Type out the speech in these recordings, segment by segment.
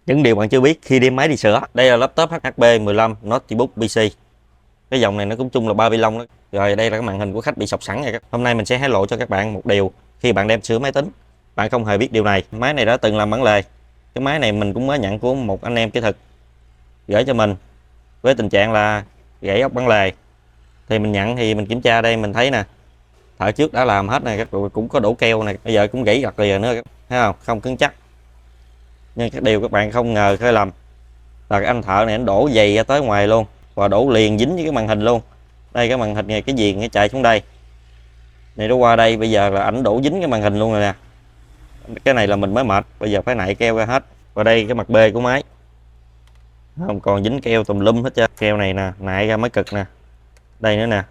Những điều bạn chưa biết khi đem máy đi sửa. Đây là laptop HP 15 Notebook PC. Cái dòng này nó cũng chung là Babylon đó. Rồi đây là cái màn hình của khách bị sọc sẵn rồi. Hôm nay mình sẽ hé lộ cho các bạn một điều khi bạn đem sửa máy tính. Bạn không hề biết điều này. Máy này đã từng làm bản lề. Cái máy này mình cũng mới nhận của một anh em kỹ thuật gửi cho mình với tình trạng là gãy ốc bản lề. Thì mình nhận thì mình kiểm tra đây, mình thấy nè, thợ trước đã làm hết này, các bạn cũng có đổ keo này, bây giờ cũng gãy gặt rồi nữa, thấy không, không cứng chắc. Nhưng cái điều các bạn không ngờ khơi lầm là cái anh thợ này anh đổ dày ra tới ngoài luôn và đổ liền dính với cái màn hình luôn. Đây, cái màn hình này, cái viền nó chạy xuống đây này, nó qua đây, bây giờ là ảnh đổ dính cái màn hình luôn rồi nè. Cái này là mình mới mệt, bây giờ phải nạy keo ra hết. Và đây cái mặt B của máy không còn dính keo tùm lum hết trơn. Keo này nè, nạy ra mới cực nè. Đây nữa nè,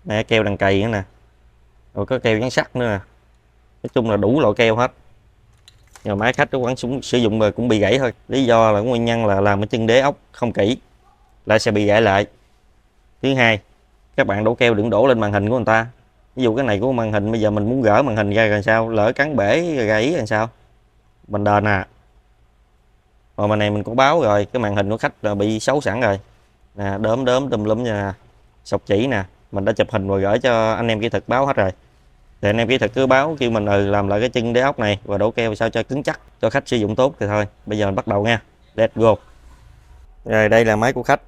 nè keo đằng cày nữa nè, rồi có keo dán sắt nữa nè. Nói chung là đủ loại keo hết. Nhưng mà máy khách nó vẫn sử dụng rồi cũng bị gãy thôi. Lý do là nguyên nhân là làm cái chân đế ốc không kỹ, lại sẽ bị gãy lại. Thứ hai, các bạn đổ keo đừng đổ lên màn hình của người ta. Ví dụ cái này của màn hình, bây giờ mình muốn gỡ màn hình ra rồi sao, lỡ cắn bể gãy rồi sao, mình đền à. Rồi mà này mình có báo rồi, cái màn hình của khách là bị xấu sẵn rồi nè, đốm đốm tùm lum nha, sọc chỉ nè, mình đã chụp hình và gửi cho anh em kỹ thuật báo hết rồi. Thì anh em kỹ thuật cứ báo kêu mình làm lại cái chân đế ốc này và đổ keo sao cho cứng chắc, cho khách sử dụng tốt thì thôi. Bây giờ mình bắt đầu nha, let's go. Rồi đây là máy của khách,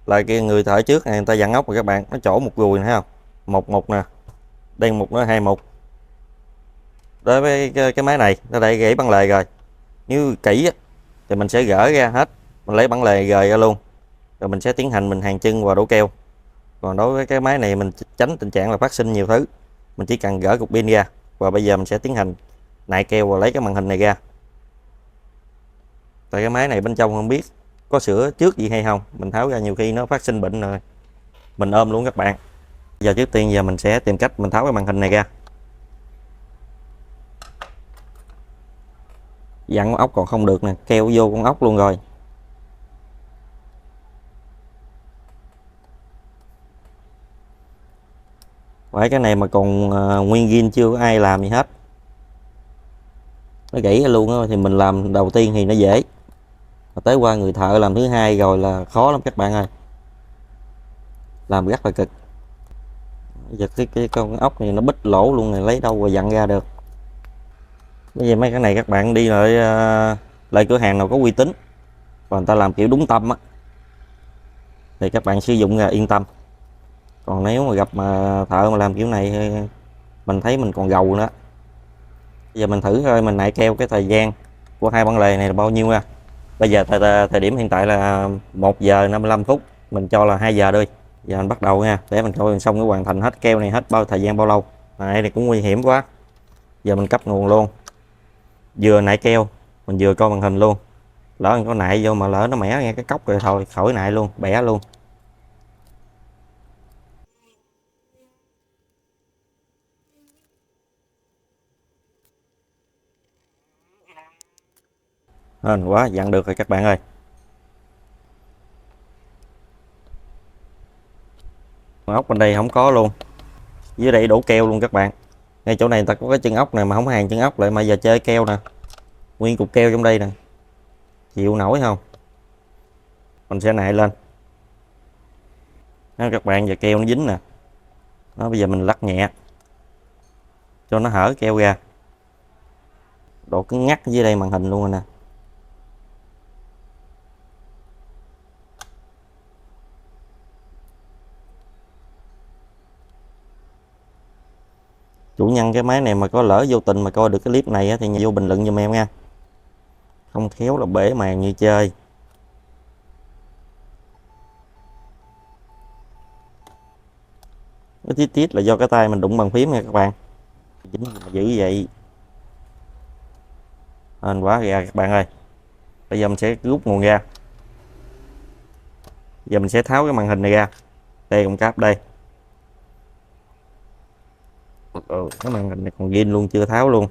là cái người thợ trước này người ta dặn ốc rồi các bạn, nó chỗ một gùi này, thấy không, một nè, đây một nó hai một. Đối với cái máy này nó đã gãy bản lề rồi, nếu kỹ á, thì mình sẽ gỡ ra hết, mình lấy bản lề rời ra luôn, rồi mình sẽ tiến hành mình hàn chân và đổ keo. Còn đối với cái máy này mình tránh tình trạng là phát sinh nhiều thứ, mình chỉ cần gỡ cục pin ra. Và bây giờ mình sẽ tiến hành nạy keo và lấy cái màn hình này ra. Tại cái máy này bên trong không biết có sửa trước gì hay không, mình tháo ra nhiều khi nó phát sinh bệnh rồi mình ôm luôn các bạn. Giờ trước tiên giờ mình sẽ tìm cách mình tháo cái màn hình này ra. Dặn ốc còn không được nè, keo vô con ốc luôn rồi. Phải, cái này mà còn nguyên zin chưa có ai làm gì hết, nó gãy luôn đó. Thì mình làm đầu tiên thì nó dễ, tới qua người thợ làm thứ hai rồi là khó lắm các bạn ơi, làm rất là cực. Giờ cái con ốc này nó bít lỗ luôn này, lấy đâu mà dặn ra được. Bây giờ mấy cái này các bạn đi lại cửa hàng nào có uy tín và người ta làm kiểu đúng tâm á thì các bạn sử dụng là yên tâm. Còn nếu mà gặp mà thợ mà làm kiểu này, mình thấy mình còn gầu nữa. Bây giờ mình thử thôi, mình nạy keo cái thời gian của hai bản lề này là bao nhiêu ra. Bây giờ thời điểm hiện tại là 1 giờ 55 phút, mình cho là 2 giờ đi. Giờ mình bắt đầu nha, để mình coi xong cái hoàn thành hết keo này hết thời gian bao lâu. Này cũng nguy hiểm quá. Giờ mình cấp nguồn luôn, vừa nạy keo mình vừa coi màn hình luôn. Lỡ mình có nạy vô mà lỡ nó mẻ nghe cái cốc rồi thôi khỏi nạy luôn, bẻ luôn. Hên quá, dặn được rồi các bạn ơi. Ốc bên đây không có luôn, dưới đây đổ keo luôn các bạn. Ngay chỗ này ta có cái chân ốc này mà không hàng chân ốc lại, mà giờ chơi keo nè, nguyên cục keo trong đây nè, chịu nổi không. Mình sẽ nạy lên đó các bạn, giờ keo nó dính nè đó. Bây giờ mình lắc nhẹ cho nó hở keo ra, độ cứng ngắt dưới đây màn hình luôn rồi nè. Chủ nhân cái máy này mà có lỡ vô tình mà coi được cái clip này thì vô bình luận giùm em nha, không khéo là bể màn như chơi. Cái tiết tiết là do cái tay mình đụng bằng phím nha các bạn, dính dữ vậy. Hên quá ra các bạn ơi. Bây giờ mình sẽ rút nguồn ra. Giờ mình sẽ tháo cái màn hình này ra, đây con cáp đây. Cái màn hình này còn zin luôn, chưa tháo luôn.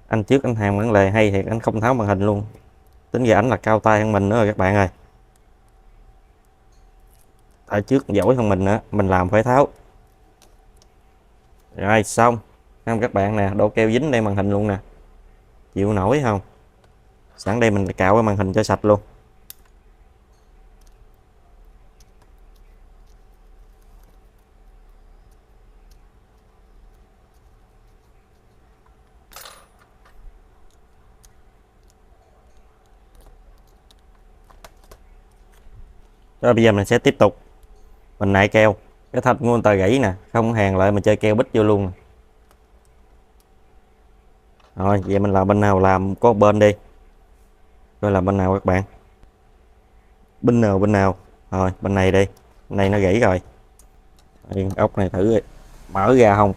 Anh trước anh hàng bản lề hay thì anh không tháo màn hình luôn, tính ra ảnh là cao tay hơn mình nữa rồi các bạn ơi. Ở trước giỏi hơn mình nữa, mình làm phải tháo. Rồi xong. Các bạn nè, độ keo dính đây màn hình luôn nè, chịu nổi không. Sẵn đây mình cạo cái màn hình cho sạch luôn. Rồi bây giờ mình sẽ tiếp tục mình nại keo. Cái thanh của người ta gãy nè, không hàn lại mình chơi keo bích vô luôn. Rồi vậy mình làm bên nào làm có bên đi, coi làm bên nào các bạn. Bên nào rồi bên này đi, bên này nó gãy rồi. Đây, ốc này thử mở ra không.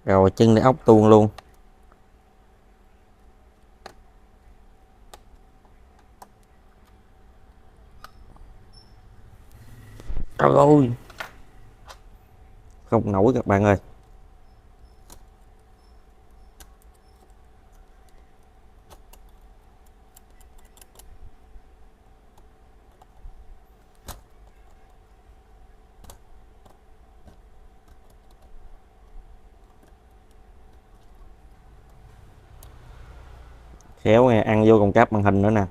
Rồi chân để ốc tuôn luôn. Trời ơi, không nổi các bạn ơi. Khéo nghe, ăn vô còn cáp màn hình nữa nè.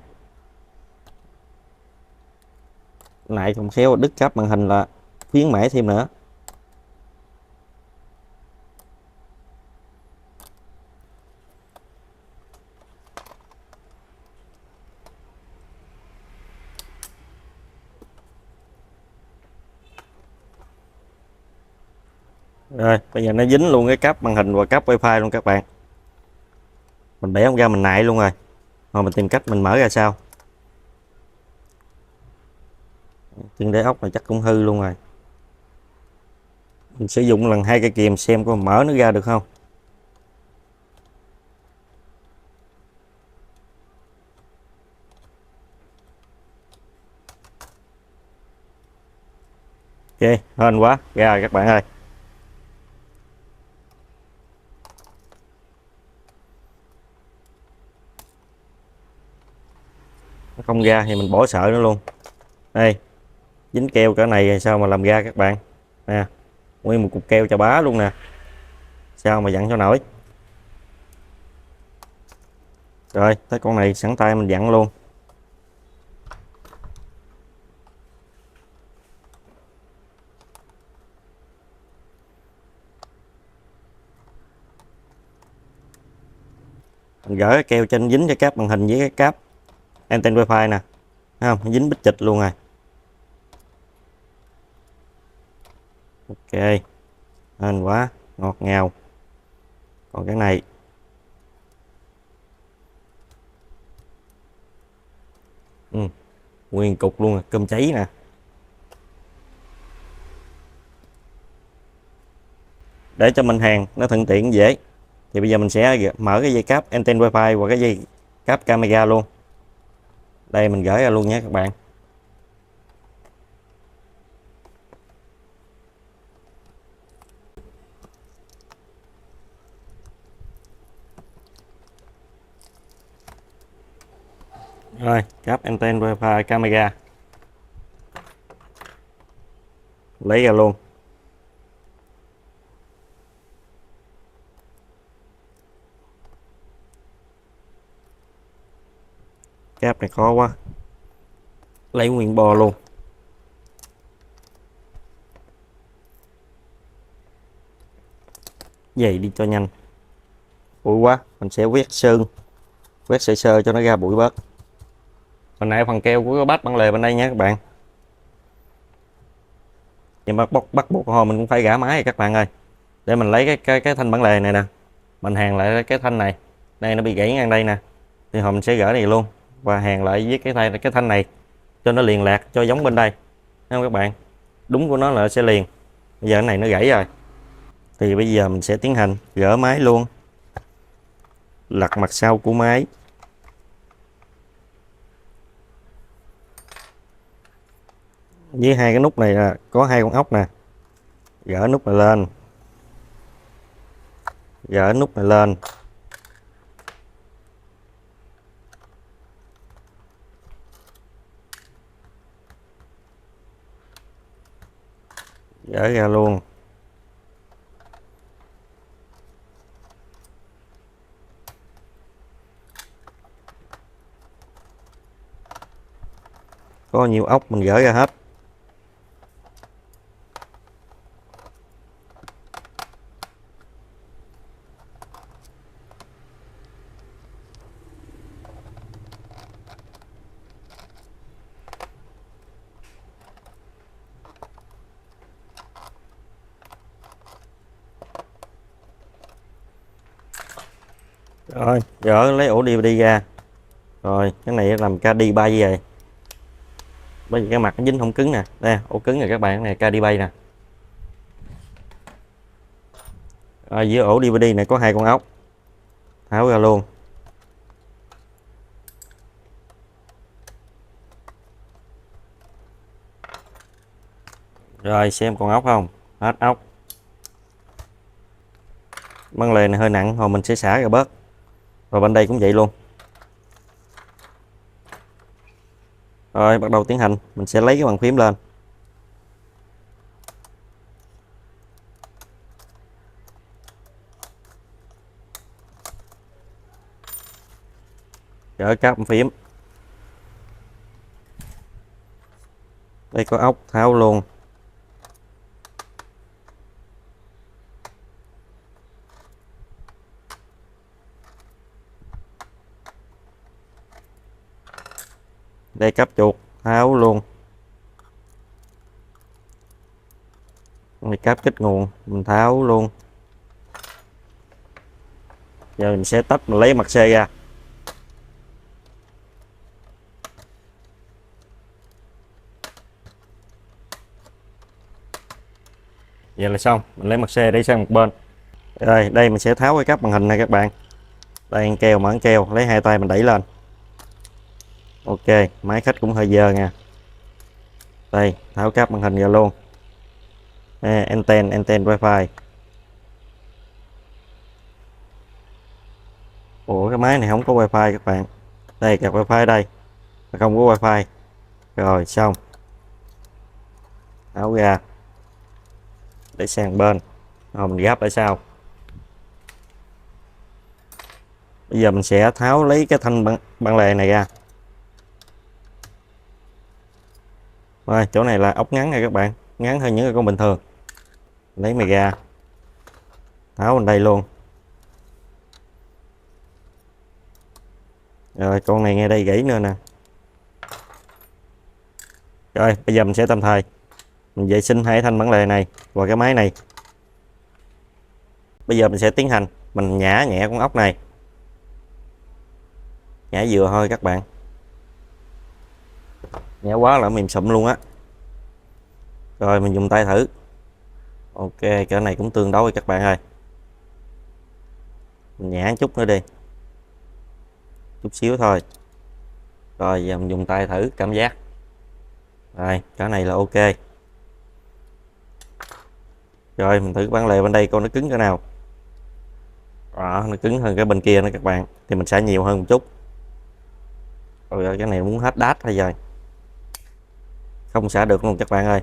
Này không khéo đứt cáp màn hình là khuyến mãi thêm nữa. Rồi bây giờ nó dính luôn cái cáp màn hình và cáp wifi luôn các bạn. Mình bẻ không ra mình nại luôn rồi. Rồi mình tìm cách mình mở ra sao. Chân đế ốc này chắc cũng hư luôn rồi. Mình sử dụng lần 2 cây kìm xem có mở nó ra được không. Ok, hên quá, ra rồi các bạn ơi. Nó không ra thì mình bỏ sợ nó luôn. Đây, dính keo cỡ này thì sao mà làm ra các bạn. Nè, nguyên một cục keo chà bá luôn nè. Sao mà dặn cho nổi. Rồi, tới con này sẵn tay mình dặn luôn. Mình gỡ cái keo trên dính cho cáp màn hình với cái cáp anten wifi nè. Thấy không? Nó dính bít chịch luôn rồi. Ok, hên quá, ngọt ngào. Còn cái này nguyên cục luôn, cơm cháy nè. Để cho mình hàn nó thuận tiện dễ thì bây giờ mình sẽ mở cái dây cáp anten wifi và cái dây cáp camera luôn. Đây mình gỡ ra luôn nhé các bạn. Rồi cáp anten wifi camera lấy ra luôn. Cáp này khó quá, lấy nguyên bo luôn. Vậy đi cho nhanh. Bụi quá mình sẽ quét sơn, quét sơ sơ cho nó ra bụi bớt. Hồi nãy phần keo của cái bát băng lề bên đây nha các bạn. Nhưng mà bắt buộc hồi mình cũng phải gã máy các bạn ơi. Để mình lấy cái thanh bản lề này nè, mình hàn lại cái thanh này. Đây nó bị gãy ngang đây nè, thì hồi mình sẽ gỡ này luôn và hàn lại với cái thanh này cho nó liền lạc, cho giống bên đây. Thấy không các bạn, đúng của nó là sẽ liền. Bây giờ cái này nó gãy rồi thì bây giờ mình sẽ tiến hành gỡ máy luôn, lật mặt sau của máy. Với hai cái nút này là có hai con ốc nè, gỡ nút này lên, gỡ nút này lên, gỡ ra luôn. có nhiều ốc mình gỡ ra hết. Rồi gỡ lấy ổ DVD ra. Rồi cái này làm caddy bay vậy, bởi vì cái mặt nó dính không cứng nè. Đây ổ cứng này các bạn, này caddy bay nè. Rồi giữa ổ DVD này có 2 con ốc, tháo ra luôn. Rồi xem còn ốc không, hết ốc. Băng lề này hơi nặng, hồi mình sẽ xả ra bớt. Và bên đây cũng vậy luôn. Rồi bắt đầu tiến hành, mình sẽ lấy cái bàn phím lên. Gỡ cáp bàn phím. Đây có ốc, tháo luôn. Đây cáp chuột, tháo luôn. Đây cáp kích nguồn, mình tháo luôn. Giờ mình sẽ tách, mình lấy mặt xe ra. Vậy là xong, mình lấy mặt xe để sang một bên. Rồi đây mình sẽ tháo cái cáp màn hình này các bạn. Đây keo, mảng keo, lấy 2 tay mình đẩy lên. Ok, máy khách cũng hơi dơ nha. Đây, tháo cáp màn hình ra luôn. Anten wifi. Ủa cái máy này không có wifi các bạn. Đây card wifi đây, không có wifi. Rồi xong, tháo ra để sang bên. Rồi mình gắp lại sau. Bây giờ mình sẽ tháo lấy cái thanh băng lề này ra. Rồi chỗ này là ốc ngắn này các bạn, ngắn hơn những cái con bình thường. Lấy mày ra, tháo bên đây luôn. Rồi con này ngay đây gãy nữa nè. Rồi bây giờ mình sẽ tạm thời mình vệ sinh 2 thanh bản lề này và cái máy này. Bây giờ mình sẽ tiến hành mình nhả nhẹ con ốc này, nhả vừa thôi các bạn, nhả quá là mềm sụm luôn á. Rồi mình dùng tay thử. Ok, cái này cũng tương đối các bạn ơi. Mình nhả chút nữa đi, chút xíu thôi. Rồi giờ mình dùng tay thử cảm giác. Rồi cái này là ok. Rồi mình thử bản lề bên đây coi nó cứng cái nào. Đó, nó cứng hơn cái bên kia nữa các bạn, thì mình sẽ nhiều hơn một chút. Rồi cái này muốn hết đát hay rồi, không xả được luôn các bạn ơi.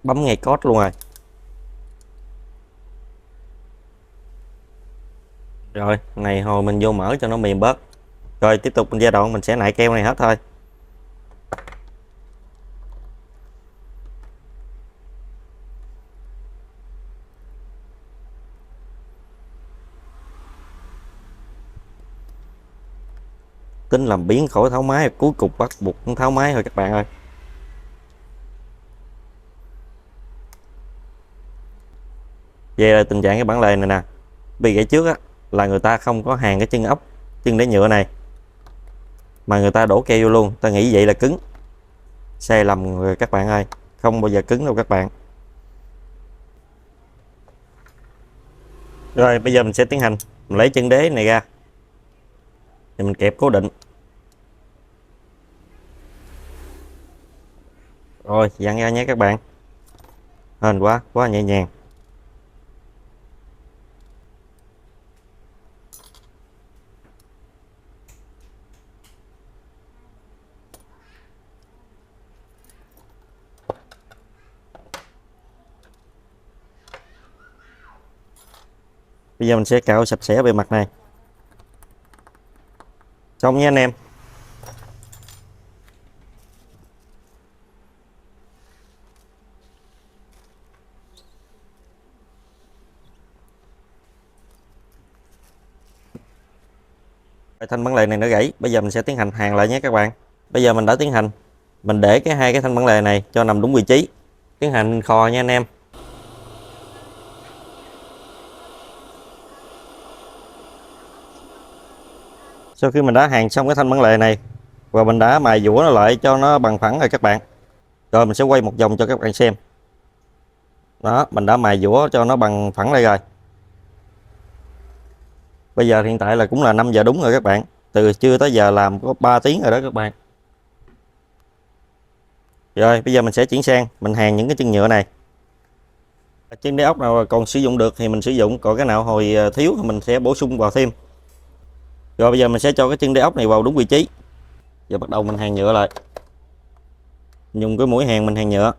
Bấm ngay code luôn rồi. Rồi này hồi mình vô mở cho nó mềm bớt. Rồi tiếp tục giai đoạn mình sẽ nại keo này hết thôi. Tính làm biến khỏi tháo máy, cuối cùng bắt buộc tháo máy thôi các bạn ơi. Vậy là tình trạng cái bản lề này nè, bị gãy trước á, là người ta không có hàn cái chân ốc, chân đế nhựa này, mà người ta đổ keo vô luôn, ta nghĩ vậy là cứng. Sai lầm rồi các bạn ơi, không bao giờ cứng đâu các bạn. Rồi bây giờ mình sẽ tiến hành mình lấy chân đế này ra thì mình kẹp cố định. Rồi dặn ra nhé các bạn, hên quá nhẹ nhàng. Bây giờ mình sẽ cạo sạch sẽ bề mặt này. Xong nha anh em. Thanh bản lề này nó gãy, bây giờ mình sẽ tiến hành hàn lại nhé các bạn. Bây giờ mình đã tiến hành, mình để hai cái thanh bản lề này cho nằm đúng vị trí, tiến hành khò nha anh em. Sau khi mình đã hàn xong cái thanh bản lề này và mình đã mài dũa nó lại cho nó bằng phẳng rồi các bạn, rồi mình sẽ quay một vòng cho các bạn xem. Đó, mình đã mài dũa cho nó bằng phẳng lại rồi. Bây giờ hiện tại là cũng là 5 giờ đúng rồi các bạn, từ trưa tới giờ làm có 3 tiếng rồi đó các bạn. Rồi bây giờ mình sẽ chuyển sang mình hàn những cái chân nhựa này. Chân đế ốc nào còn sử dụng được thì mình sử dụng, còn cái nào hồi thiếu thì mình sẽ bổ sung vào thêm. Rồi bây giờ mình sẽ cho cái chân đế ốc này vào đúng vị trí. Giờ bắt đầu mình hàn nhựa lại, dùng cái mũi hàn mình hàn nhựa.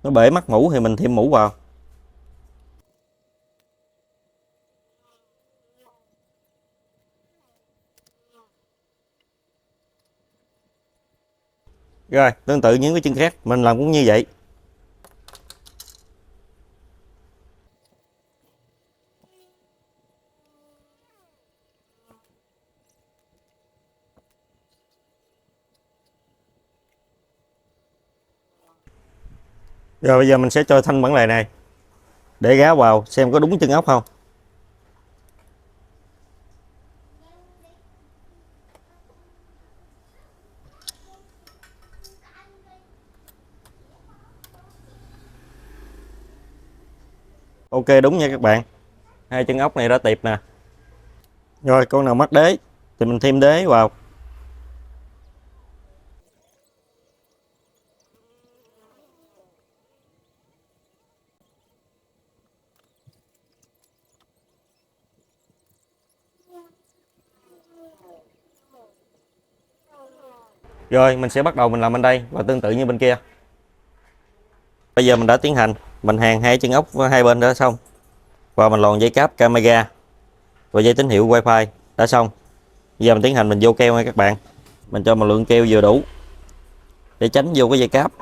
Nó bể mắt mũ thì mình thêm mũ vào. Rồi tương tự những cái chân khác mình làm cũng như vậy. Rồi bây giờ mình sẽ cho thanh bản lề này để gá vào xem có đúng chân ốc không. Ok đúng nha các bạn, hai chân ốc này đã tiệp nè. Rồi con nào mắc đế thì mình thêm đế vào. Rồi mình sẽ bắt đầu mình làm bên đây và tương tự như bên kia. Bây giờ mình đã tiến hành mình hàn hai chân ốc hai bên đã xong, và mình lòn dây cáp camera và dây tín hiệu wifi đã xong. Bây giờ mình tiến hành mình vô keo nha các bạn. Mình cho một lượng keo vừa đủ để tránh vô cái dây cáp.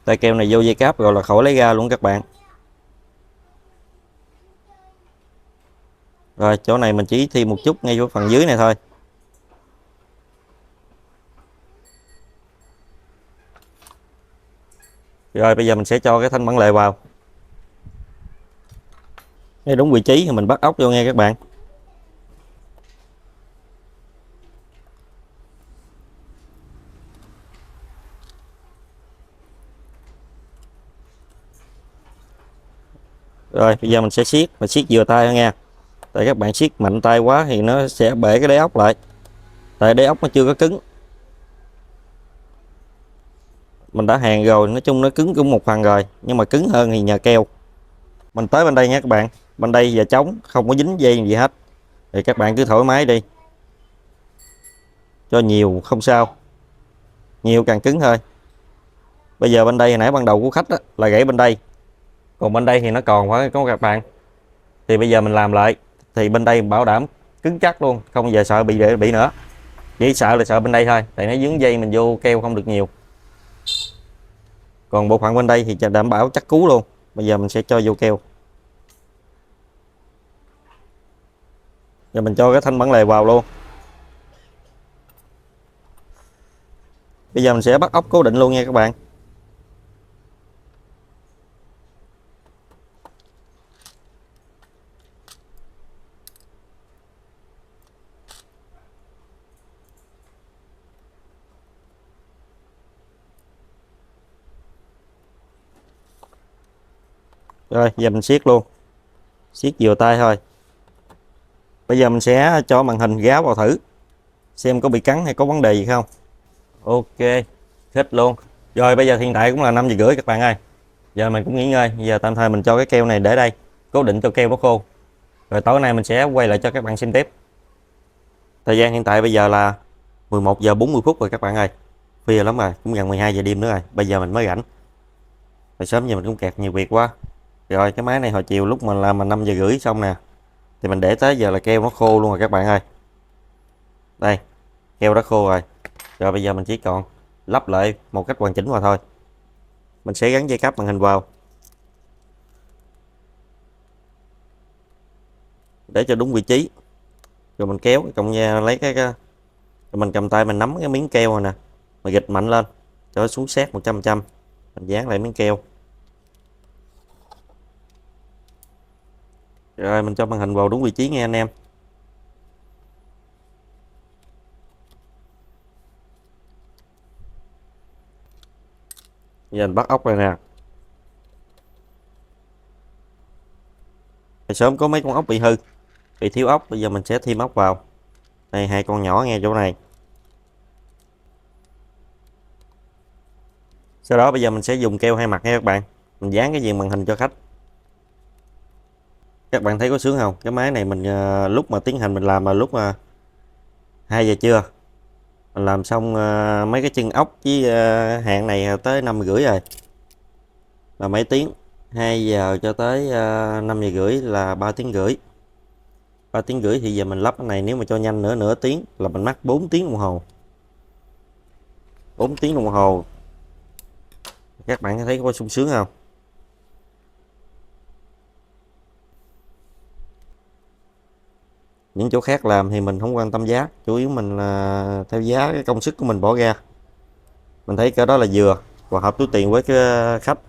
Tay keo này vô dây cáp rồi là khỏi lấy ra luôn các bạn. Rồi chỗ này mình chỉ thêm một chút ngay chỗ phần dưới này thôi. Rồi bây giờ mình sẽ cho cái thanh bản lề vào. Ngay đúng vị trí thì mình bắt ốc vô nghe các bạn. Rồi bây giờ mình sẽ siết vừa tay thôi nha. Tại các bạn siết mạnh tay quá thì nó sẽ bể cái đáy ốc lại. Tại đáy ốc nó chưa có cứng. Mình đã hàn rồi, nói chung nó cứng cũng một phần rồi, nhưng mà cứng hơn thì nhờ keo. Mình tới bên đây nha các bạn. Bên đây giờ trống, không có dính dây gì hết. Thì các bạn cứ thoải mái đi. Cho nhiều không sao. Nhiều càng cứng thôi. Bây giờ bên đây hồi nãy ban đầu của khách đó, là gãy bên đây. Còn bên đây thì nó còn phải có các bạn. Thì bây giờ mình làm lại. Thì bên đây bảo đảm cứng chắc luôn, không giờ sợ bị nữa. Chỉ sợ là sợ bên đây thôi, tại nó dướng dây mình vô keo không được nhiều. Còn bộ phận bên đây thì đảm bảo chắc cú luôn. Bây giờ mình sẽ cho vô keo. Giờ mình cho cái thanh bản lề vào luôn. Bây giờ mình sẽ bắt ốc cố định luôn nha các bạn. Rồi giờ mình siết luôn. Siết vừa tay thôi. Bây giờ mình sẽ cho màn hình gáo vào thử xem có bị cắn hay có vấn đề gì không. Ok, hết luôn. Rồi bây giờ hiện tại cũng là 5 giờ rưỡi các bạn ơi. Giờ mình cũng nghỉ ngơi. Giờ tạm thời mình cho cái keo này để đây, cố định cho keo nó khô. Rồi tối nay mình sẽ quay lại cho các bạn xem tiếp. Thời gian hiện tại bây giờ là 11 giờ 40 phút rồi các bạn ơi. Khuya lắm rồi, cũng gần 12 giờ đêm nữa rồi. Bây giờ mình mới rảnh. Hồi sớm giờ mình cũng kẹt nhiều việc quá. Rồi cái máy này hồi chiều lúc mình làm mà 5 giờ rưỡi xong nè. Thì mình để tới giờ là keo nó khô luôn rồi các bạn ơi. Đây, keo đã khô rồi. Rồi bây giờ mình chỉ còn lắp lại một cách hoàn chỉnh vào thôi. Mình sẽ gắn dây cáp màn hình vào để cho đúng vị trí, rồi mình kéo cộng nha, lấy rồi mình cầm tay mình nắm cái miếng keo này nè, mình gịch mạnh lên cho nó xuống sát 100%, mình dán lại miếng keo. Rồi mình cho màn hình vào đúng vị trí nghe anh em. Giờ mình bắt ốc này nè. Hồi sớm có mấy con ốc bị hư, bị thiếu ốc, bây giờ mình sẽ thêm ốc vào. Đây, hai con nhỏ nghe chỗ này. Sau đó bây giờ mình sẽ dùng keo hai mặt nha các bạn. Mình dán cái viền màn hình cho khách. Các bạn thấy có sướng không? Cái máy này mình lúc mà tiến hành mình làm là lúc mà 2 giờ trưa. Mình làm xong mấy cái chân ốc với hạn này tới 5 giờ rưỡi rồi. Là mấy tiếng. 2 giờ cho tới 5 giờ rưỡi là 3 tiếng rưỡi. 3 tiếng rưỡi thì giờ mình lắp cái này, nếu mà cho nhanh nữa nửa tiếng là mình mất 4 tiếng đồng hồ. 4 tiếng đồng hồ. Các bạn thấy có sung sướng không? Những chỗ khác làm thì mình không quan tâm giá, chủ yếu mình là theo giá cái công sức của mình bỏ ra. Mình thấy cái đó là vừa và hợp túi tiền với cái khách.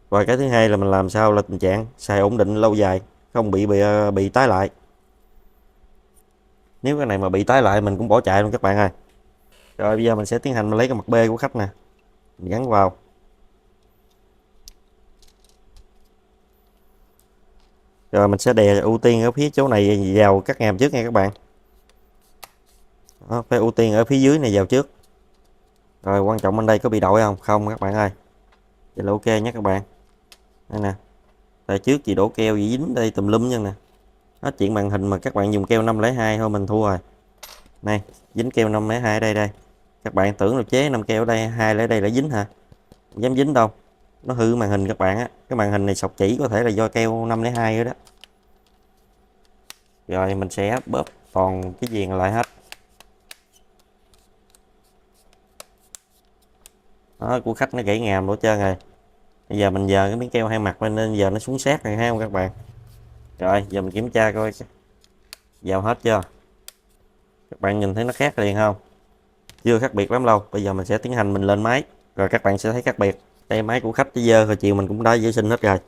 Và cái thứ hai là mình làm sao là tình trạng xài ổn định lâu dài, không bị tái lại. Nếu cái này mà bị tái lại mình cũng bỏ chạy luôn các bạn ơi. Rồi bây giờ mình sẽ tiến hành lấy cái mặt B của khách nè, mình gắn vào. Rồi mình sẽ đè ưu tiên ở phía chỗ này vào cắt ngàm trước nha các bạn. Đó, phải ưu tiên ở phía dưới này vào trước. Rồi quan trọng bên đây có bị đội không? Không các bạn ơi. Vậy là ok nhé các bạn. Đây nè. Tại trước chị đổ keo gì dính đây tùm lum nha nè. Hết chuyện màn hình mà các bạn dùng keo 502 thôi mình thua rồi. Này, dính keo 502 ở đây đây. Các bạn tưởng là chế 5 keo ở đây, 2 ở đây là dính hả? Không dám dính đâu. Nó hư màn hình các bạn á. Cái màn hình này sọc chỉ có thể là do keo 502 nữa đó. Rồi mình sẽ bóp toàn cái viền lại hết. Đó, của khách nó gãy ngàm đổ trơn rồi. Bây giờ mình giờ cái miếng keo hai mặt lên nên giờ nó xuống sát rồi ha không các bạn. Rồi giờ mình kiểm tra coi vào hết chưa. Các bạn nhìn thấy nó khác liền không? Chưa khác biệt lắm đâu. Bây giờ mình sẽ tiến hành mình lên máy rồi các bạn sẽ thấy khác biệt. Đây máy của khách tới giờ hồi chiều mình cũng đã vệ sinh hết rồi.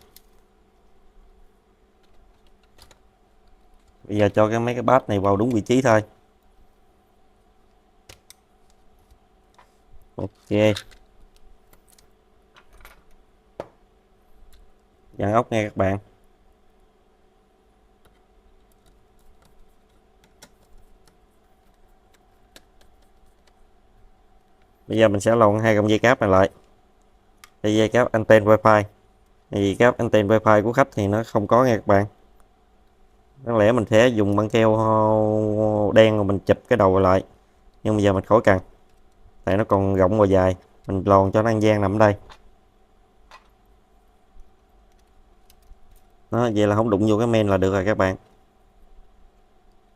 Bây giờ cho mấy cái bát này vào đúng vị trí thôi. Ok. Dàn ốc nghe các bạn. Bây giờ mình sẽ lồng hai cọng dây cáp này lại. Đây dây cáp anten wifi. Dây cáp anten wifi của khách thì nó không có nghe các bạn. Đáng lẽ mình sẽ dùng băng keo đen rồi mình chụp cái đầu lại. Nhưng bây giờ mình khỏi cần. Tại nó còn rộng và dài. Mình lòn cho nó ăn gian nằm ở đây. Đó, vậy là không đụng vô cái men là được rồi các bạn.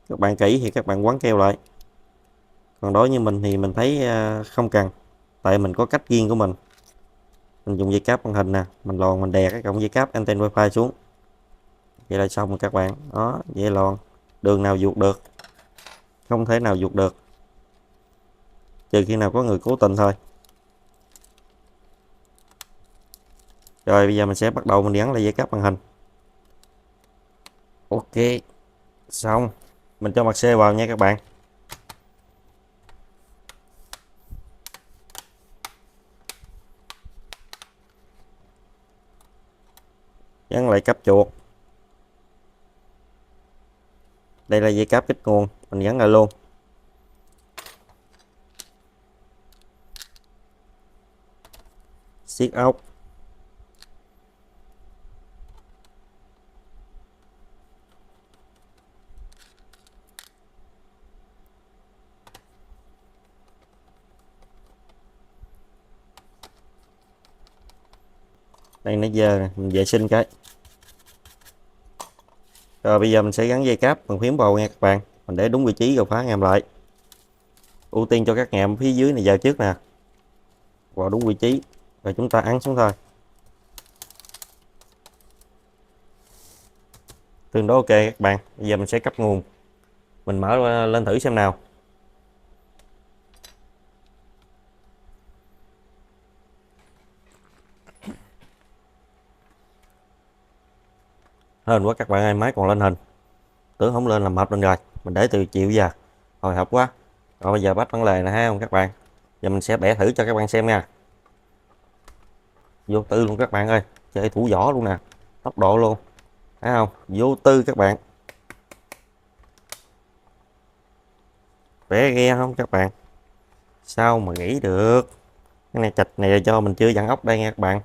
Các bạn kỹ thì các bạn quấn keo lại. Còn đối với mình thì mình thấy không cần. Tại mình có cách riêng của mình. Mình dùng dây cáp màn hình nè. Mình lòn mình đè cái cọng dây cáp anten wifi xuống. Vậy là xong rồi các bạn. Đó, vậy lòn. Đường nào vuột được. Không thể nào vuột được. Trừ khi nào có người cố tình thôi. Rồi bây giờ mình sẽ bắt đầu mình gắn lại dây cáp màn hình. Ok. Xong. Mình cho mặt C vào nha các bạn. Gắn lại cáp chuột. Đây là dây cáp kích nguồn. Mình gắn lại luôn. Siết ốc. Đây nó dơ nè, mình vệ sinh cái. Rồi bây giờ mình sẽ gắn dây cáp bằng phím bầu nha các bạn. Mình để đúng vị trí rồi khóa ngàm lại. ưu tiên cho các ngàm phía dưới này vào trước nè, vào đúng vị trí rồi chúng ta ấn xuống thôi. Tương đối ok các bạn. Bây giờ mình sẽ cấp nguồn, mình mở lên thử xem nào. Hên quá các bạn ơi, máy còn lên hình, tưởng không lên làm mập lên rồi, mình để từ chiều giờ hồi hộp quá. Rồi bây giờ bắt vấn đề nè ha không các bạn, giờ mình sẽ bẻ thử cho các bạn xem nha. Vô tư luôn các bạn ơi, chơi thủ võ luôn nè, tốc độ luôn, thấy không, vô tư các bạn. Bẻ ghe không các bạn, sao mà nghĩ được. Cái này chạch này cho mình chưa dặn ốc đây nha các bạn,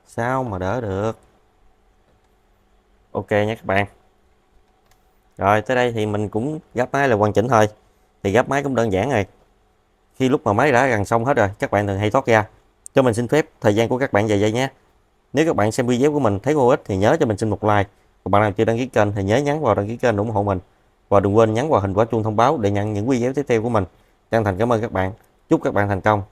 sao mà đỡ được. Ok nha các bạn. Rồi tới đây thì mình cũng gấp máy là hoàn chỉnh thôi. Thì gấp máy cũng đơn giản rồi. Khi lúc mà máy đã gần xong hết rồi, các bạn thường hay thoát ra. Cho mình xin phép thời gian của các bạn vậy nhé. Nếu các bạn xem video của mình thấy hữu ích thì nhớ cho mình xin một like. Còn bạn nào chưa đăng ký kênh thì nhớ nhấn vào đăng ký kênh ủng hộ mình. Và đừng quên nhấn vào hình quả chuông thông báo để nhận những video tiếp theo của mình. Chân thành cảm ơn các bạn. Chúc các bạn thành công.